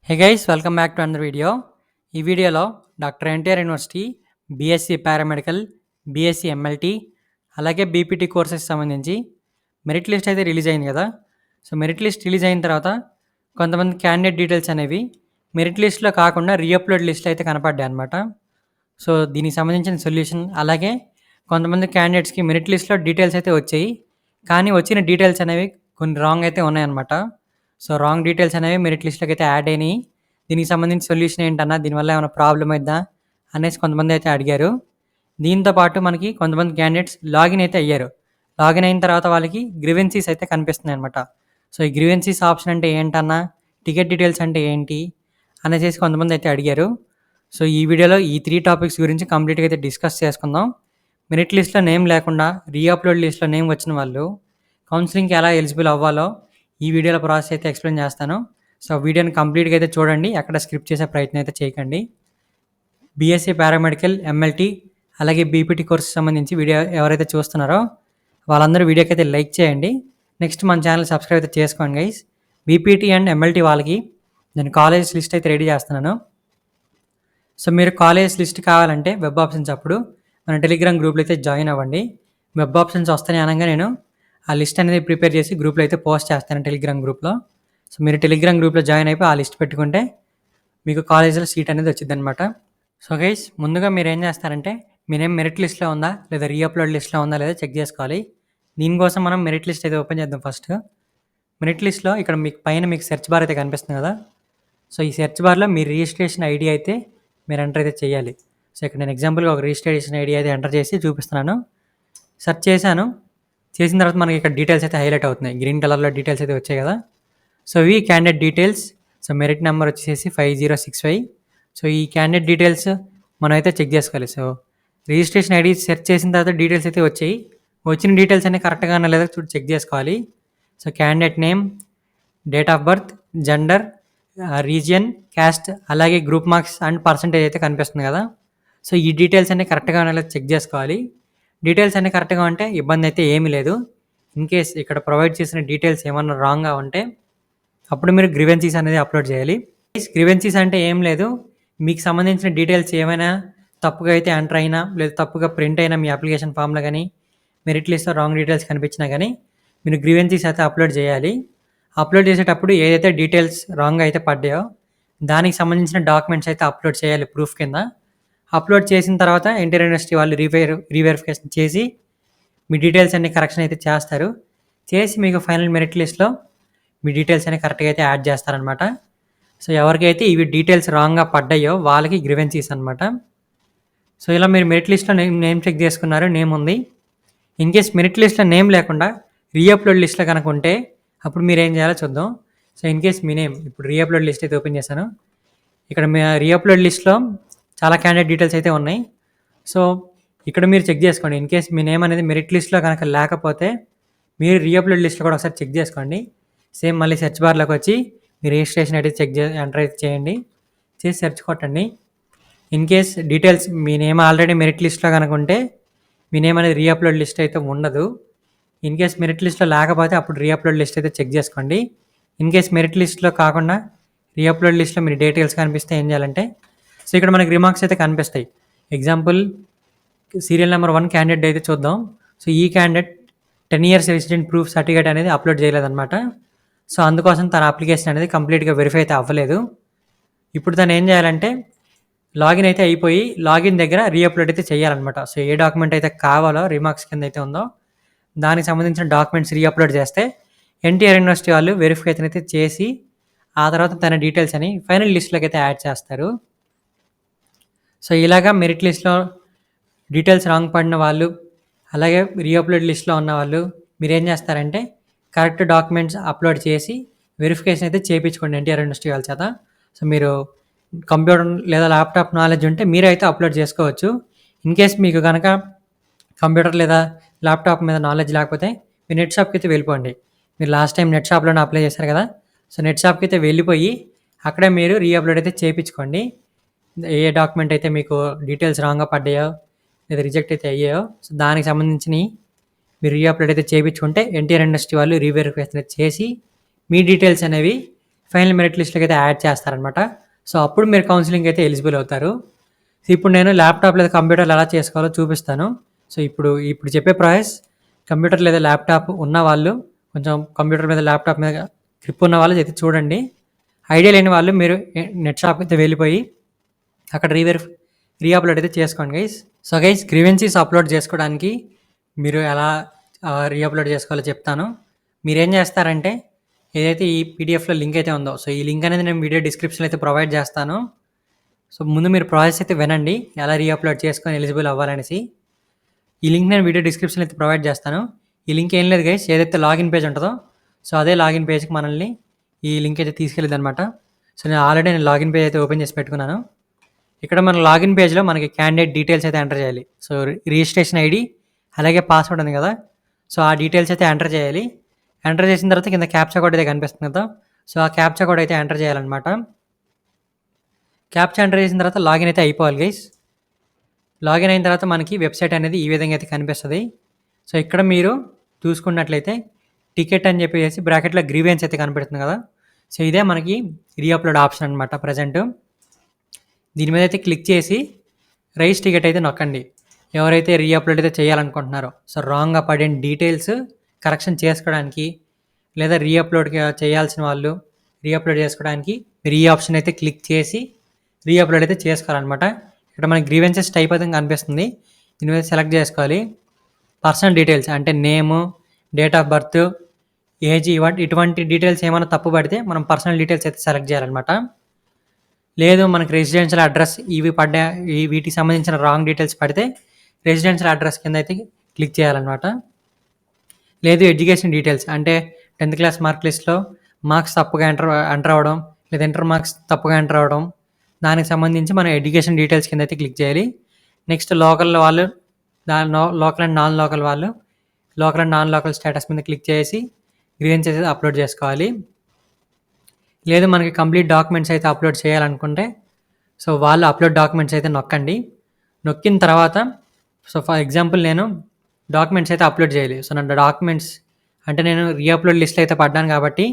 Hey guys welcome back to another video. ఈ వీడియోలో doctor NTR university BSc paramedical, BSc MLT, అలాగే BPT courses సంబంధించి merit list అయితే release అయింది కదా. సో మెరిట్ లిస్ట్ రిలీజ్ అయిన తర్వాత కొంతమంది క్యాండిడేట్ డీటెయిల్స్ అనేవి మెరిట్ లిస్ట్లో కాకుండా రీఅప్లోడ్ లిస్ట్లో అయితే కనపడ్డాయి అనమాట. సో దీనికి సంబంధించిన సొల్యూషన్, అలాగే కొంతమంది క్యాండిడేట్స్కి మెరిట్ లిస్ట్లో డీటెయిల్స్ అయితే వచ్చాయి, కానీ వచ్చిన డీటెయిల్స్ అనేవి కొన్ని రాంగ్ అయితే ఉన్నాయన్నమాట. సో రాంగ్ డీటెయిల్స్ అనేవి మెరిట్ లిస్ట్లోకి అయితే యాడ్ అయినాయి. దీనికి సంబంధించి సొల్యూషన్ ఏంటన్నా, దీనివల్ల ఏమైనా ప్రాబ్లం అయిద్దా అనేసి కొంతమంది అయితే అడిగారు. దీంతో పాటు మనకి కొంతమంది క్యాండిడేట్స్ లాగిన్ అయితే అయ్యారు. లాగిన్ అయిన తర్వాత వాళ్ళకి గ్రీవెన్సీస్ అయితే కనిపిస్తున్నాయి అనమాట. సో ఈ గ్రీవెన్సీస్ ఆప్షన్ అంటే ఏంటన్నా, టికెట్ డీటెయిల్స్ అంటే ఏంటి అనేసి కొంతమంది అయితే అడిగారు. సో ఈ వీడియోలో ఈ 3 టాపిక్స్ గురించి కంప్లీట్గా అయితే డిస్కస్ చేసుకుందాం. మెరిట్ లిస్ట్లో నేమ్ లేకుండా రీఅప్లోడ్ లిస్ట్లో నేమ్ వచ్చిన వాళ్ళు కౌన్సిలింగ్కి ఎలా ఎలిజిబుల్ అవ్వాలో ఈ వీడియోలో ప్రాసెస్ అయితే ఎక్స్ప్లెయిన్ చేస్తాను. సో వీడియోని కంప్లీట్గా అయితే చూడండి, ఎక్కడ స్క్రిప్ట్ చేసే ప్రయత్నం అయితే చేయకండి. బీఎస్సీ పారామెడికల్, ఎంఎల్టీ, అలాగే బీపీటీ కోర్స్ సంబంధించి వీడియో ఎవరైతే చూస్తున్నారో వాళ్ళందరూ వీడియోకి అయితే లైక్ చేయండి. నెక్స్ట్ మన ఛానల్ సబ్స్క్రైబ్ అయితే చేసుకోండి గైస్. బీపీటీ అండ్ ఎంఎల్టీ వాళ్ళకి నేను కాలేజ్ లిస్ట్ అయితే రెడీ చేస్తున్నాను. సో మీరు కాలేజ్ లిస్ట్ కావాలంటే వెబ్ ఆప్షన్స్ అప్పుడు మన టెలిగ్రామ్ గ్రూప్లో అయితే జాయిన్ అవ్వండి. వెబ్ ఆప్షన్స్ వస్తాయి అనగా నేను ఆ లిస్ట్ అనేది ప్రిపేర్ చేసి గ్రూప్లో అయితే పోస్ట్ చేస్తాను టెలిగ్రామ్ గ్రూప్లో. సో మీరు టెలిగ్రామ్ గ్రూప్లో జాయిన్ అయిపోయి ఆ లిస్ట్ పెట్టుకుంటే మీకు కాలేజీలో సీట్ అనేది వచ్చింది అనమాట. సో గైస్, ముందుగా మీరు ఏం చేస్తారంటే మీ నేమ్ మెరిట్ లిస్ట్లో ఉందా లేదా రీఅప్లోడ్ లిస్ట్లో ఉందా లేదా చెక్ చేసుకోవాలి. దీనికోసం మనం మెరిట్ లిస్ట్ అయితే ఓపెన్ చేద్దాం. ఫస్ట్ మెరిట్ లిస్ట్లో ఇక్కడ మీకు పైన మీకు సెర్చ్ బార్ అయితే కనిపిస్తుంది కదా. సో ఈ సెర్చ్ బార్లో మీ రిజిస్ట్రేషన్ ఐడి అయితే మీరు ఎంటర్ అయితే చేయాలి. సో ఇక్కడ నేను ఎగ్జాంపుల్గా ఒక రిజిస్ట్రేషన్ ఐడి అయితే ఎంటర్ చేసి చూపిస్తున్నాను. సెర్చ్ చేశాను. చేసిన తర్వాత మనకి ఇక్కడ డీటెయిల్స్ అయితే హైలైట్ అవుతున్నాయి, గ్రీన్ కలర్లో డీటెయిల్స్ అయితే వచ్చాయి కదా. సో ఇవి candidate details. So merit number వచ్చేసి 5065. సో ఈ క్యాండిడేట్ డీటెయిల్స్ మనం అయితే చెక్ చేసుకోవాలి. సో రిజిస్ట్రేషన్ ఐడి సెర్చ్ చేసిన తర్వాత డీటెయిల్స్ అయితే వచ్చాయి. వచ్చిన డీటెయిల్స్ అన్నీ కరెక్ట్గా ఉన్నా లేదా చెక్ చేసుకోవాలి. So candidate name, date of birth, gender, region, caste, అలాగే గ్రూప్ మార్క్స్ అండ్ పర్సంటేజ్ అయితే కనిపిస్తుంది కదా. సో ఈ డీటెయిల్స్ అన్నీ కరెక్ట్గా ఉన్నా చెక్ చేసుకోవాలి. డీటెయిల్స్ అన్నీ కరెక్ట్గా ఉంటే ఇబ్బంది అయితే ఏమీ లేదు. ఇన్ కేస్ ఇక్కడ ప్రొవైడ్ చేసిన డీటెయిల్స్ ఏమన్నా రాంగ్గా ఉంటే అప్పుడు మీరు గ్రీవెన్సీస్ అనేది అప్లోడ్ చేయాలి. గ్రీవెన్సీస్ అంటే ఏం లేదు, మీకు సంబంధించిన డీటెయిల్స్ ఏమైనా తప్పుగా అయితే ఎంటర్ అయినా లేదా తప్పుగా ప్రింట్ అయినా మీ అప్లికేషన్ ఫామ్లో కానీ మెరిట్ లిస్ట్లో రాంగ్ డీటెయిల్స్ కనిపించినా కానీ మీరు గ్రీవెన్సీస్ అయితే అప్లోడ్ చేయాలి. అప్లోడ్ చేసేటప్పుడు ఏదైతే డీటెయిల్స్ రాంగ్ అయితే పడ్డాయో దానికి సంబంధించిన డాక్యుమెంట్స్ అయితే అప్లోడ్ చేయాలి ప్రూఫ్ కింద. అప్లోడ్ చేసిన తర్వాత ఎన్టీఆర్ యూనివర్సిటీ వాళ్ళు రీవెరిఫికేషన్ చేసి మీ డీటెయిల్స్ అన్ని కరెక్షన్ అయితే చేస్తారు. చేసి మీకు ఫైనల్ మెరిట్ లిస్ట్లో మీ డీటెయిల్స్ అన్ని కరెక్ట్గా అయితే యాడ్ చేస్తారనమాట. సో ఎవరికైతే ఇవి డీటెయిల్స్ రాంగ్గా పడ్డాయో వాళ్ళకి గ్రీవెన్సీస్ అనమాట. సో ఇలా మీరు మెరిట్ లిస్ట్లో నేమ్ చెక్ చేసుకున్నారు, నేమ్ ఉంది. ఇన్ కేస్ మెరిట్ లిస్ట్లో నేమ్ లేకుండా రీఅప్లోడ్ లిస్ట్లో కనుక ఉంటే అప్పుడు మీరు ఏం చేయాలో చూద్దాం. So in case me name ఇప్పుడు రీఅప్లోడ్ లిస్ట్ అయితే ఓపెన్ చేశాను. ఇక్కడ మీ రీఅప్లోడ్ లిస్ట్లో చాలా క్యాండిడేట్ డీటెయిల్స్ అయితే ఉన్నాయి. సో ఇక్కడ మీరు చెక్ చేసుకోండి. ఇన్ కేస్ మీ నేమ్ అనేది మెరిట్ లిస్ట్లో కనుక లేకపోతే మీరు రీఅప్లోడ్ లిస్ట్లో కూడా ఒకసారి చెక్ చేసుకోండి. సేమ్ మళ్ళీ సెర్చ్ బార్లోకి వచ్చి మీ రిజిస్ట్రేషన్ అయితే ఎంటర్ అయితే చేయండి, చేసి సెర్చ్ కొట్టండి. In case details me name already merit లిస్ట్లో కనుక ఉంటే మీ నేమ్ అనేది రీఅప్లోడ్ లిస్ట్ అయితే ఉండదు. ఇన్ కేస్ మెరిట్ లిస్ట్లో లేకపోతే అప్పుడు రీఅప్లోడ్ లిస్ట్ అయితే చెక్ చేసుకోండి. ఇన్ కేస్ మెరిట్ లిస్ట్లో కాకుండా రీఅప్లోడ్ లిస్ట్లో మీరు డీటెయిల్స్ కనిపిస్తే ఏం చేయాలంటే, సో ఇక్కడ మనకి రిమార్క్స్ అయితే కనిపిస్తాయి. ఎగ్జాంపుల్ సీరియల్ నెంబర్ 1 క్యాండిడేట్ అయితే చూద్దాం. సో ఈ candidate 10 years resident proof certificate అనేది అప్లోడ్ చేయలేదన్నమాట. సో అందుకోసం తన అప్లికేషన్ అనేది కంప్లీట్గా వెరిఫై అయితే అవ్వలేదు. ఇప్పుడు తను ఏం చేయాలంటే లాగిన్ అయితే అయిపోయి లాగిన్ దగ్గర రీఅప్లోడ్ అయితే చేయాలన్నమాట. సో ఏ డాక్యుమెంట్ అయితే కావాలో రిమార్క్స్ కింద అయితే ఉందో దానికి సంబంధించిన డాక్యుమెంట్స్ రీఅప్లోడ్ చేస్తే ఎన్టీఆర్ యూనివర్సిటీ వాళ్ళు వెరిఫికేషన్ అయితే చేసి ఆ తర్వాత తన డీటెయిల్స్ అని ఫైనల్ లిస్ట్లోకి అయితే యాడ్ చేస్తారు. సో ఇలాగా మెరిట్ లిస్ట్లో డీటెయిల్స్ రాంగ్ పడిన వాళ్ళు, అలాగే రీఅప్లోడ్ లిస్ట్లో ఉన్న వాళ్ళు మీరు ఏం చేస్తారంటే కరెక్ట్ డాక్యుమెంట్స్ అప్లోడ్ చేసి వెరిఫికేషన్ అయితే చేయించుకోండి ఎన్టీఆర్ యూనివర్సిటీ వాళ్ళ చేత. సో మీరు కంప్యూటర్ లేదా ల్యాప్టాప్ నాలెడ్జ్ ఉంటే మీరే అయితే అప్లోడ్ చేసుకోవచ్చు. ఇన్ కేస్ మీకు కనుక కంప్యూటర్ లేదా ల్యాప్టాప్ మీద నాలెడ్జ్ లేకపోతే మీరు నెట్ షాప్కి అయితే వెళ్ళిపోండి. మీరు లాస్ట్ టైం నెట్ షాప్లోనే అప్లై చేశారు కదా. సో నెట్ షాప్కి అయితే వెళ్ళిపోయి అక్కడే మీరు రీఅప్లోడ్ అయితే చేయించుకోండి. ఏ డాక్యుమెంట్ అయితే మీకు డీటెయిల్స్ రాంగ్గా పడ్డాయో లేదా రిజెక్ట్ అయితే అయ్యాయో సో దానికి సంబంధించి మీరు రీఅప్లోడ్ అయితే చేయించుకుంటే ఎన్టీఆర్ యూనివర్సిటీ వాళ్ళు రీవెరిఫికేషన్ చేసి మీ డీటెయిల్స్ అనేవి ఫైనల్ మెరిట్ లిస్ట్‌లోకి అయితే యాడ్ చేస్తారనమాట. సో, అప్పుడు మీరు కౌన్సెలింగ్‌కి అయితే ఎలిజిబుల్ అవుతారు. సో, ఇప్పుడు నేను ల్యాప్‌టాప్ లేదా కంప్యూటర్‌లో ఎలా చేసుకోవాలో చూపిస్తాను. సో, ఇప్పుడు చెప్పే ప్రాసెస్ కంప్యూటర్ లేదా ల్యాప్‌టాప్ ఉన్నవాళ్ళు, కొంచెం కంప్యూటర్ మీద, ల్యాప్‌టాప్ మీద గ్రిప్ ఉన్న వాళ్ళు అయితే చూడండి. ఐడియా లేని వాళ్ళు మీరు నెట్ షాప్‌కి అయితే వెళ్ళిపోయి అక్కడ రీఅప్‌లోడ్ అయితే చేసుకోండి గైస్. సో, గైస్ గ్రీవెన్సీస్ అప్‌లోడ్ చేసుకోవడానికి మీరు ఎలా రీఅప్‌లోడ్ చేసుకోవాలో చెప్తాను. మీరేం చేస్తారంటే ఏదైతే ఈ పీడిఎఫ్‌లో లింక్ అయితే ఉందో, సో, ఈ లింక్ అనేది నేను వీడియో డిస్క్రిప్షన్‌లో అయితే ప్రొవైడ్ చేస్తాను. సో, ముందు మీరు ప్రాసెస్ అయితే వినండి. ఎలా రీఅప్‌లోడ్ చేసుకొని ఎలిజిబుల్ అవ్వాలనేసి. ఈ లింక్ నేను వీడియో డిస్క్రిప్షన్‌లో అయితే ప్రొవైడ్ చేస్తాను. ఈ లింక్ ఏం లేదు గైస్, ఏదైతే లాగిన్ పేజ్ ఉంటుందో, సో, అదే లాగిన్ పేజ్‌కి మనల్ని ఈ లింక్ అయితే తీసుకెళ్ళిద్దనమాట. సో, నేను లాగిన్ పేజ్ అయితే ఓపెన్ చేసి పెట్టుకున్నాను. ఇక్కడ మన లాగిన్ పేజ్‌లో మనకి క్యాండిడేట్ డీటెయిల్స్ అయితే ఎంటర్ చేయాలి. సో, రిజిస్ట్రేషన్ ఐడీ అలాగే పాస్వర్డ్ ఉంది కదా! సో, ఆ డీటెయిల్స్ అయితే ఎంటర్ చేయాలి. ఎంటర్ చేసిన తర్వాత కింద క్యాప్చా కోడ్ అయితే కనిపిస్తుంది కదా! సో, ఆ క్యాప్చా కోడ్ అయితే ఎంటర్ చేయాలనమాట. క్యాప్చా ఎంటర్ చేసిన తర్వాత లాగిన్ అయితే అయిపోవాలి గైస్. లాగిన్ అయిన తర్వాత మనకి వెబ్సైట్ అనేది ఈ విధంగా అయితే కనిపిస్తది. సో, ఇక్కడ మీరు చూసుకున్నట్లయితే టికెట్ అని చెప్పేసి బ్రాకెట్‌లో గ్రీవెన్స్ అయితే కనపడుతుంది కదా! సో, ఇదే మనకి రీఅప్‌లోడ్ ఆప్షన్ అనమాట ప్రెజెంటు. దీని మీద అయితే క్లిక్ చేసి రైస్ టికెట్ అయితే నొక్కండి. ఎవరైతే రీఅప్‌లోడ్ అయితే చేయాలనుకుంటున్నారో, సో, రాంగ్‌గా పడిన డీటెయిల్స్ కరెక్షన్ చేసుకోవడానికి, లేదా చేయాల్సిన వాళ్ళు రీఅప్‌లోడ్ చేసుకోవడానికి మీరు ఈ ఆప్షన్ అయితే క్లిక్ చేసి రీఅప్‌లోడ్ అయితే చేసుకోవాలనమాట. ఇక్కడ మనకి గ్రీవెన్సెస్ టైప్ అయితే కనిపిస్తుంది. దీని మీద సెలెక్ట్ చేసుకోవాలి. పర్సనల్ డీటెయిల్స్ అంటే నేము, డేట్ ఆఫ్ బర్త్, ఏజ్ ఇటువంటి డీటెయిల్స్ ఏమైనా తప్పు పడితే మనం పర్సనల్ డీటెయిల్స్ అయితే సెలెక్ట్ చేయాలనమాట. లేదు మనకి రెసిడెన్షియల్ అడ్రస్ వీటికి సంబంధించిన రాంగ్ డీటెయిల్స్ పడితే రెసిడెన్షియల్ అడ్రస్ కింద అయితే క్లిక్ చేయాలన్నమాట. లేదు ఎడ్యుకేషన్ డీటెయిల్స్ అంటే 10th క్లాస్ మార్క్ లిస్ట్‌లో మార్క్స్ తప్పుగా ఎంటర్ అవ్వడం, లేదా ఇంటర్ మార్క్స్ తప్పుగా ఎంటర్ అవ్వడం, దానికి సంబంధించి మనం ఎడ్యుకేషన్ డీటెయిల్స్ కింద అయితే క్లిక్ చేయాలి. నెక్స్ట్ లోకల్ వాళ్ళు లోకల్ అండ్ నాన్ లోకల్ వాళ్ళు local and non local status మీద క్లిక్ చేసి గ్రీవెన్సెస్ అయితే అప్లోడ్ చేసుకోవాలి. లేదు మనకి కంప్లీట్ డాక్యుమెంట్స్ అయితే అప్లోడ్ చేయాలనుకుంటే సో, వాళ్ళు అప్లోడ్ డాక్యుమెంట్స్ అయితే నొక్కండి. నొక్కిన తర్వాత సో, ఫర్ ఎగ్జాంపుల్ నేను డాక్యుమెంట్స్ అయితే అప్లోడ్ చేయాలి. సో, నా డాక్యుమెంట్స్ అంటే నేను రీఅప్లోడ్ లిస్ట్‌లో అయితే పడ్డాను కాబట్టి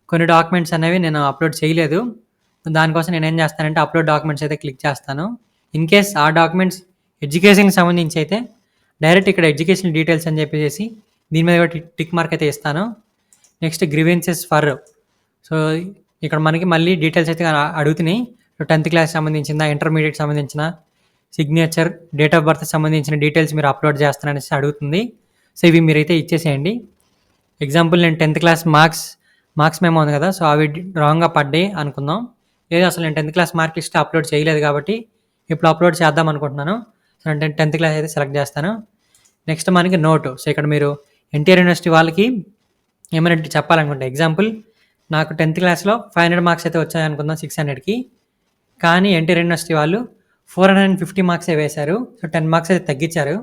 కొన్ని డాక్యుమెంట్స్ అనేవి నేను అప్లోడ్ చేయలేదు. దానికోసం నేనేం చేస్తానంటే అప్లోడ్ డాక్యుమెంట్స్ అయితే క్లిక్ చేస్తాను. ఇన్ కేస్ ఆ డాక్యుమెంట్స్ ఎడ్యుకేషన్‌కి సంబంధించి అయితే డైరెక్ట్ ఇక్కడ ఎడ్యుకేషన్ డీటెయిల్స్ అని చెప్పేసి దీని మీద కూడా టిక్ మార్క్ అయితే ఇస్తాను. నెక్స్ట్ గ్రీవెన్సెస్ ఫర్ సో, ఇక్కడ మనకి మళ్ళీ డీటెయిల్స్ అయితే అడుగుతున్నాయి. 10th క్లాస్ సంబంధించిందా, ఇంటర్మీడియట్ సంబంధించిన సిగ్నేచర్, డేట్ ఆఫ్ బర్త్ సంబంధించిన డీటెయిల్స్ మీరు అప్లోడ్ చేస్తారనేసి అడుగుతుంది. సో, ఇవి మీరైతే ఇచ్చేసేయండి. ఎగ్జాంపుల్ నేను 10th క్లాస్ మార్క్స్ మెమో ఉంది కదా! సో, అవి రాంగ్‌గా పడ్డాయి అనుకుందాం. లేదు అసలు నేను 10th class mark list upload చేయలేదు కాబట్టి ఇప్పుడు అప్లోడ్ చేద్దాం అనుకుంటున్నాను. సో, నేను 10th క్లాస్ అయితే సెలెక్ట్ చేస్తాను. నెక్స్ట్ మనకి నోటు. సో, ఇక్కడ మీరు ఎన్టీఆర్ యూనివర్సిటీ వాళ్ళకి ఏమైనా చెప్పాలనుకుంటే ఎగ్జాంపుల్ నాకు 10th క్లాస్‌లో 500 మార్క్స్ అయితే వచ్చాయనుకుందాం 600కి. కానీ ఎన్టీఆర్ యూనివర్సిటీ వాళ్ళు 450 మార్క్సే వేశారు. సో, 10 మార్క్స్ అయితే తగ్గించారు.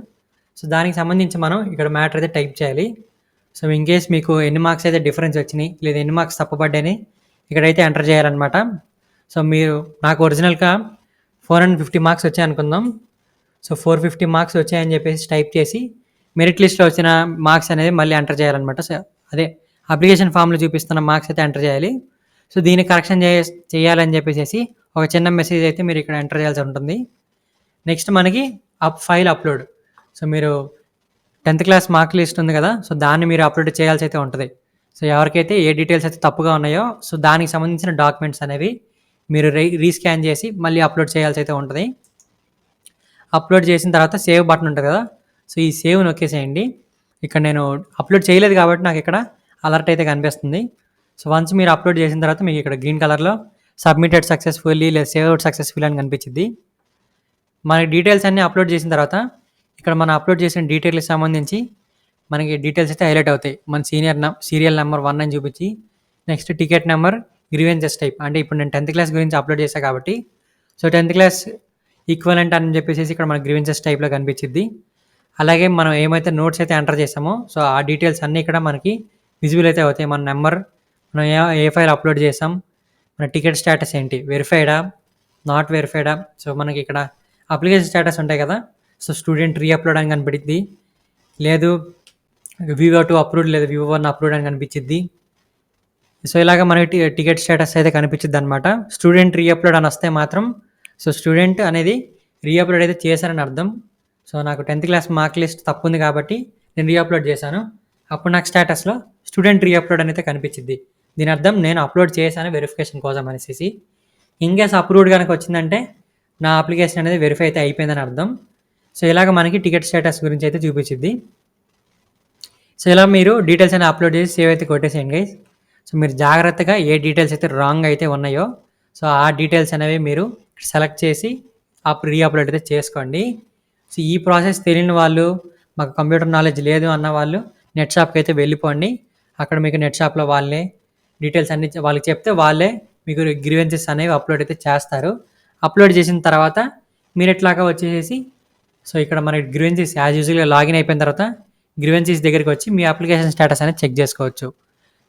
సో, దానికి సంబంధించి మనం ఇక్కడ మ్యాటర్ అయితే టైప్ చేయాలి. సో, ఇన్ కేస్ మీకు ఎన్ని మార్క్స్ అయితే డిఫరెన్స్ వచ్చినాయి, లేదా ఎన్ని మార్క్స్ తప్పుపడ్డాయని ఇక్కడైతే ఎంటర్ చేయాలన్నమాట. సో, మీరు నాకు ఒరిజినల్‌గా 450 మార్క్స్ వచ్చాయనుకుందాం. సో, 450 మార్క్స్ వచ్చాయని చెప్పేసి టైప్ చేసి మెరిట్ లిస్ట్‌లో వచ్చిన మార్క్స్ అనేది మళ్ళీ ఎంటర్ చేయాలన్నమాట. సో, అదే అప్లికేషన్ ఫామ్‌లో చూపిస్తున్న మార్క్స్ అయితే ఎంటర్ చేయాలి. సో, దీన్ని కరెక్షన్ చేయాలని చెప్పేసేసి ఒక చిన్న మెసేజ్ అయితే మీరు ఇక్కడ ఎంటర్ చేయాల్సి ఉంటుంది. నెక్స్ట్ మనకి ఫైల్ అప్లోడ్. సో, మీరు 10th క్లాస్ మార్క్ లిస్ట్ ఉంది కదా! సో, దాన్ని మీరు అప్లోడ్ చేయాల్సి అయితే ఉంటది. సో, ఎవరికైతే ఏ డీటెయిల్స్ అయితే తప్పుగా ఉన్నాయో సో, దానికి సంబంధించిన డాక్యుమెంట్స్ అనేవి మీరు రీస్కాన్ చేసి మళ్ళీ అప్లోడ్ చేయాల్సి అయితే ఉంటది. అప్లోడ్ చేసిన తర్వాత సేవ్ బటన్ ఉంటుంది కదా! సో, ఈ సేవ్ నొక్కేసేయండి. ఇక్కడ నేను అప్లోడ్ చేయలేదు కాబట్టి నాకు ఇక్కడ అలర్ట్ అయితే కనిపిస్తుంది. సో, వన్స్ మీరు అప్లోడ్ చేసిన తర్వాత మీకు ఇక్కడ గ్రీన్ కలర్‌లో సబ్మిటెడ్ సక్సెస్‌ఫుల్లీ లేదా సేవ్డ్ సక్సెస్‌ఫుల్ అని కనిపించిద్ది. మనకి డీటెయిల్స్ అన్నీ అప్లోడ్ చేసిన తర్వాత ఇక్కడ మనం అప్లోడ్ చేసిన డీటెయిల్స్‌కి సంబంధించి మనకి డీటెయిల్స్ అయితే హైలైట్ అవుతాయి. మన సీరియల్ నెంబర్ 1 అని చూపించి next ticket number, grievances type అంటే ఇప్పుడు నేను 10th క్లాస్ గురించి అప్లోడ్ చేశా కాబట్టి సో, 10th క్లాస్ ఈక్వలెంట్ అని చెప్పేసి ఇక్కడ మనకి గ్రీవెన్సెస్ టైప్‌లో కనిపించిద్ది. అలాగే మనం ఏమైతే నోట్స్ అయితే ఎంటర్ చేసామో సో, ఆ డీటెయిల్స్ అన్నీ ఇక్కడ మనకి విజిబుల్ అయితే అవుతాయి. మన నెంబర్, మనం ఏ ఫైల్ అప్లోడ్ చేసాం, మన టికెట్ స్టేటస్ ఏంటి, వెరిఫైడా, నాట్ వెరిఫైడా. సో, మనకి ఇక్కడ అప్లికేషన్ స్టేటస్ ఉంటాయి కదా! సో, స్టూడెంట్ రీఅప్లోడ్ అని కనిపిద్ది. లేదు వివో 2 అప్రూవ్డ్ లేదా వివో 1 అప్రూవ్డ్ అని కనిపించిద్ది. సో, ఇలాగ మనకి టికెట్ స్టేటస్ అయితే కనిపించిద్దనమాట. స్టూడెంట్ రీఅప్‌లోడ్ అని వస్తే మాత్రం సో, స్టూడెంట్ అనేది రీఅప్‌లోడ్ అయితే చేశారని అర్థం. సో, నాకు 10థ్ క్లాస్ మార్క్ లిస్ట్ తప్పుంది కాబట్టి నేను రీఅప్‌లోడ్ చేశాను. అప్పుడు నాకు స్టేటస్‌లో స్టూడెంట్ రీఅప్‌లోడ్ అని అయితే కనిపించిద్ది. దీని అర్థం నేను అప్‌లోడ్ చేశాను వెరిఫికేషన్ కోసం అనేసేసి. ఇన్‌కేస్ అప్రూవ్డ్ గనక వచ్చిందంటే నా అప్లికేషన్ అనేది వెరిఫై అయితే అయిపోయిందని అర్థం. సో, ఇలాగ మనకి టికెట్ స్టేటస్ గురించి అయితే చూపించిద్ది. సో, ఇలా మీరు డీటెయిల్స్ అన్ని అప్‌లోడ్ చేసి సేవ్ అయితే కొట్టేసేయండి గైస్. సో, మీరు జాగ్రత్తగా ఏ డీటెయిల్స్ అయితే రాంగ్ అయితే ఉన్నాయో సో, ఆ డీటెయిల్స్ అనేవి మీరు సెలెక్ట్ చేసి రీఅప్‌లోడ్ అయితే చేసుకోండి. సో, ఈ ప్రాసెస్ తెలియని వాళ్ళు, మాకు కంప్యూటర్ నాలెడ్జ్ లేదు అన్న వాళ్ళు నెట్ షాప్‌కి అయితే వెళ్ళిపోండి. అక్కడ మీకు నెట్ షాప్‌లో వాళ్ళే డీటెయిల్స్ అన్నీ వాళ్ళకి చెప్తే వాళ్ళే మీకు గ్రీవెన్సెస్ అనేవి అప్‌లోడ్ అయితే చేస్తారు. అప్‌లోడ్ చేసిన తర్వాత మీరు ఇట్లాగా వచ్చేసేసి సో, ఇక్కడ మనకి గ్రీవెన్సెస్ యాజ్ యూజువల్‌గా లాగిన్ అయిపోయిన తర్వాత గ్రీవెన్సెస్ దగ్గరికి వచ్చి మీ అప్లికేషన్ స్టేటస్ అనేది చెక్ చేసుకోవచ్చు.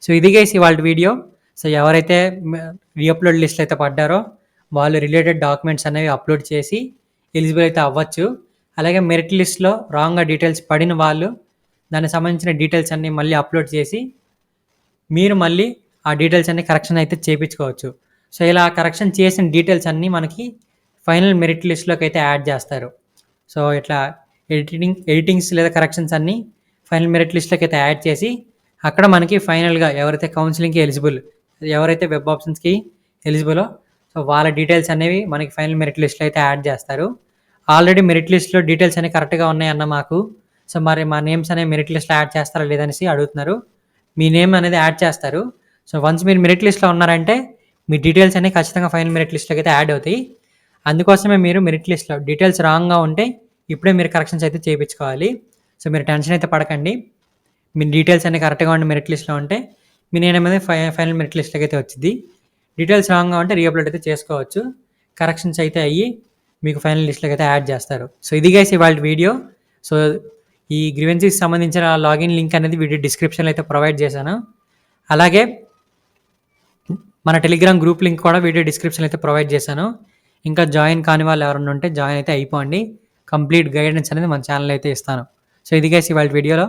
సో, ఇది గైస్ ఇవాల్టి వీడియో. సో, ఎవరైతే రీఅప్‌లోడ్ లిస్ట్‌లో అయితే పడ్డారో వాళ్ళు రిలేటెడ్ డాక్యుమెంట్స్ అనేవి అప్‌లోడ్ చేసి ఎలిజిబుల్ అయితే అవ్వచ్చు. అలాగే మెరిట్ లిస్ట్‌లో రాంగ్‌గా డీటెయిల్స్ పడిన వాళ్ళు దానికి సంబంధించిన డీటెయిల్స్ అన్నీ మళ్ళీ అప్‌లోడ్ చేసి మీరు మళ్ళీ ఆ డీటెయిల్స్ అన్నీ కరెక్షన్ అయితే చేపించుకోవచ్చు. సో, ఇలా కరెక్షన్ చేసిన డీటెయిల్స్ అన్నీ మనకి ఫైనల్ మెరిట్ లిస్ట్‌లోకి అయితే యాడ్ చేస్తారు. సో, ఇట్లా ఎడిటింగ్స్ లేదా కరెక్షన్స్ అన్నీ ఫైనల్ మెరిట్ లిస్ట్‌లోకి అయితే యాడ్ చేసి అక్కడ మనకి ఫైనల్‌గా ఎవరైతే కౌన్సిలింగ్‌కి ఎలిజిబుల్, ఎవరైతే వెబ్ ఆప్షన్స్‌కి ఎలిజిబులో సో, వాళ్ళ డీటెయిల్స్ అనేవి మనకి ఫైనల్ మెరిట్ లిస్ట్‌లో అయితే యాడ్ చేస్తారు. ఆల్రెడీ మెరిట్ లిస్ట్‌లో డీటెయిల్స్ అన్నీ కరెక్ట్‌గా ఉన్నాయన్న మాకు. సో, మరి మా నేమ్స్ అనేవి మెరిట్ లిస్ట్‌లో యాడ్ చేస్తారా లేదనేసి అడుగుతున్నారు. మీ నేమ్ అనేది యాడ్ చేస్తారు. సో, వన్స్ మీరు మెరిట్ లిస్ట్‌లో ఉన్నారంటే మీ డీటెయిల్స్ అనేవి ఖచ్చితంగా ఫైనల్ మెరిట్ లిస్ట్‌లోకి అయితే యాడ్ అవుతాయి. అందుకోసమే మీరు మెరిట్ లిస్ట్‌లో డీటెయిల్స్ రాంగ్‌గా ఉంటే ఇప్పుడే మీరు కరెక్షన్స్ అయితే చేపించుకోవాలి. సో, మీరు టెన్షన్ అయితే పడకండి. మీ డీటెయిల్స్ అన్నీ కరెక్ట్‌గా ఉండి మెరిట్ లిస్ట్‌లో ఉంటే మీ నేమ్ అనేది ఫైనల్ మెరిట్ లిస్ట్‌లోకి అయితే వచ్చిద్ది. డీటెయిల్స్ రాంగ్‌గా ఉంటే రీఅప్‌లోడ్ అయితే చేసుకోవచ్చు. కరెక్షన్స్ అయితే అయ్యి మీకు ఫైనల్ లిస్ట్‌లోకి అయితే యాడ్ చేస్తారు. సో, ఇది గైస్ ఇవాల్టి వీడియో. సో, ఈ గ్రీవెన్సీకి సంబంధించిన లాగిన్ లింక్ అనేది వీడియో డిస్క్రిప్షన్‌లో అయితే ప్రొవైడ్ చేశాను. అలాగే మన టెలిగ్రామ్ గ్రూప్ లింక్ కూడా వీడియో డిస్క్రిప్షన్‌లో అయితే ప్రొవైడ్ చేశాను. ఇంకా జాయిన్ కాని వాళ్ళు ఎవరైనా ఉంటే జాయిన్ అయితే అయిపోండి. కంప్లీట్ గైడెన్స్ అనేది మన ఛానల్‌లో అయితే ఇస్తాను. సో, ఇది గైస్ ఇవాల్టి వీడియోలో.